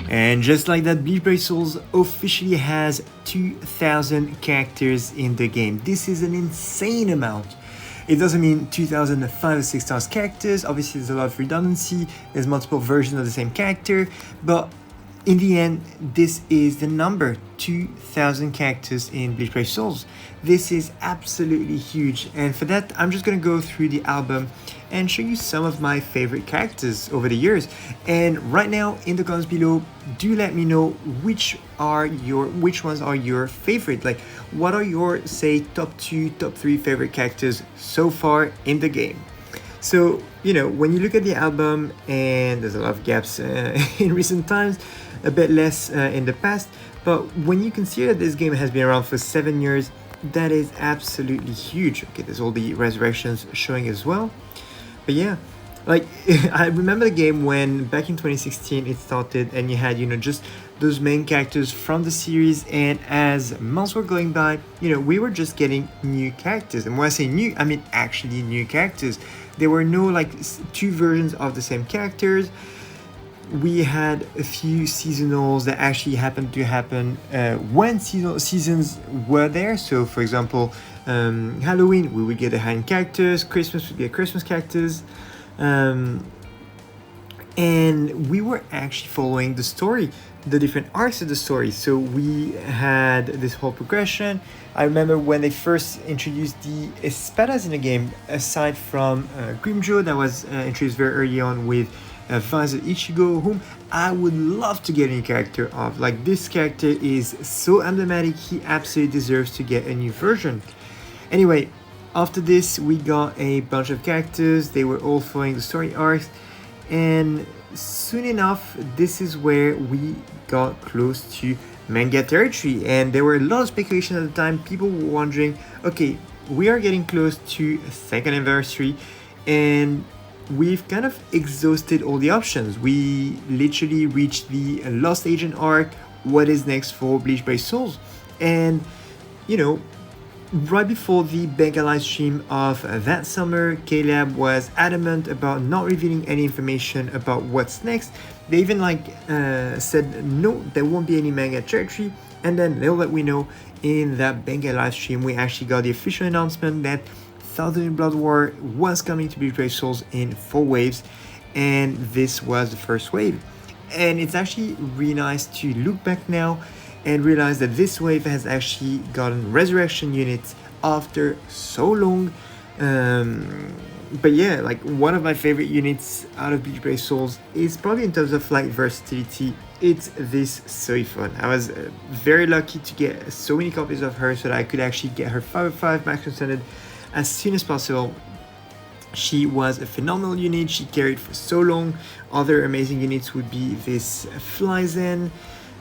And just like that, Bleach Brave Souls officially has 2,000 characters in the game. This is an insane amount. It doesn't mean 2,005 or 6,000 characters. Obviously, there's a lot of redundancy. There's multiple versions of the same character. But in the end, this is the number, 2,000 characters in Bleach Brave Souls. This is absolutely huge. And for that, I'm just going to go through the album and show you some of my favorite characters over the years. And right now, in the comments below, do let me know which ones are your favorite. Like, what are your, say, top 2, top 3 favorite characters so far in the game? So, you know, when you look at the album, and there's a lot of gaps in recent times, a bit less in the past, but when you consider that this game has been around for 7 years, that is absolutely huge. Okay, there's all the resurrections showing as well. But yeah, like, I remember the game when back in 2016 it started, and you had, you know, just those main characters from the series, and as months were going by, you know, we were just getting new characters. And when I say new, I mean actually new characters. There were no like 2 versions of the same characters. We had a few seasonals that actually happened to happen when seasons were there. So for example, Halloween, we would get the Halloween characters, Christmas would get Christmas characters, and we were actually following the story, the different arcs of the story. So we had this whole progression. I remember when they first introduced the espadas in the game, aside from Grimjo that was introduced very early on with Visor Ichigo, whom I would love to get a new character of. Like, this character is so emblematic, he absolutely deserves to get a new version. Anyway, after this we got a bunch of characters. They were all following the story arcs, and soon enough this is where we got close to manga territory, and there were a lot of speculation at the time. People were wondering, okay, we are getting close to a 2nd anniversary, and we've kind of exhausted all the options. We literally reached the Lost Agent arc. What is next for Bleach Brave Souls? And, you know, right before the Benga live stream of that summer, K-Lab was adamant about not revealing any information about what's next. They even said no, there won't be any manga territory. And then little that we know, in that Benga live stream, we actually got the official announcement that Thousand Blood War was coming to Bleach Brave Souls in 4 waves, and this was the first wave. And it's actually really nice to look back now and realize that this wave has actually gotten resurrection units after so long. But yeah, like, one of my favorite units out of Bleach Brave Souls is probably, in terms of like versatility, it's this Soifon. I was very lucky to get so many copies of her so that I could actually get her 505 maximum standard as soon as possible. She was a phenomenal unit. She carried for so long. Other amazing units would be this Flyzen.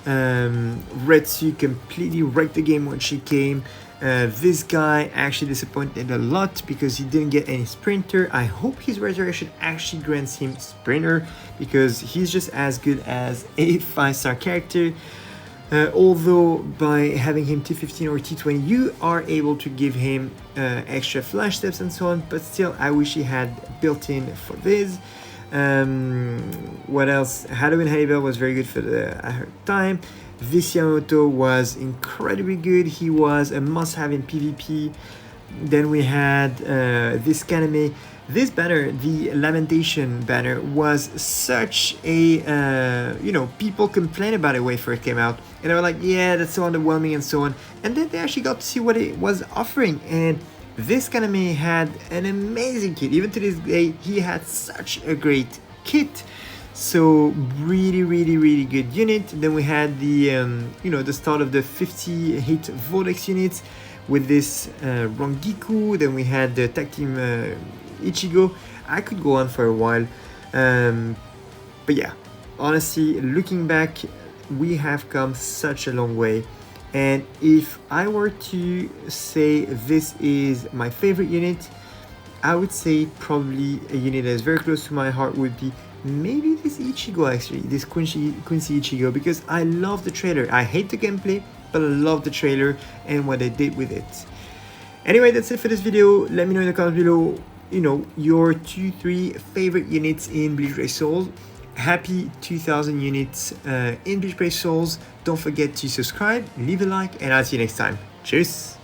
Retsu completely wrecked the game when she came. This guy actually disappointed a lot because he didn't get any sprinter. I hope his resurrection actually grants him sprinter, because he's just as good as a 5-star character. Although by having him T15 or T20, you are able to give him extra flash steps and so on, but still I wish he had built in for this. What else? Halloween Hannibal was very good for at her time. This Yamamoto was incredibly good. He was a must-have in PvP. Then we had this Kaname. This banner, the Lamentation banner, was such a, you know, people complained about it when it first came out. And they were like, yeah, that's so underwhelming and so on. And then they actually got to see what it was offering. And this Kaname had an amazing kit. Even to this day, he had such a great kit. So really good unit. Then we had the, you know, the start of the 50 hit Vortex units with this Rangiku. Then we had the tag team Ichigo. I could go on for a while, but yeah, honestly, looking back, we have come such a long way. And if I were to say this is my favorite unit, I would say probably a unit that is very close to my heart would be maybe this Ichigo, actually, this Quincy Ichigo, because I love the trailer. I hate the gameplay, but I love the trailer and what they did with it. Anyway, that's it for this video. Let me know in the comments below your 2-3 favorite units in Bleach Brave Souls. Happy 2000 units in Bleach Brave Souls. Don't forget to subscribe, leave a like, and I'll see you next time. Cheers!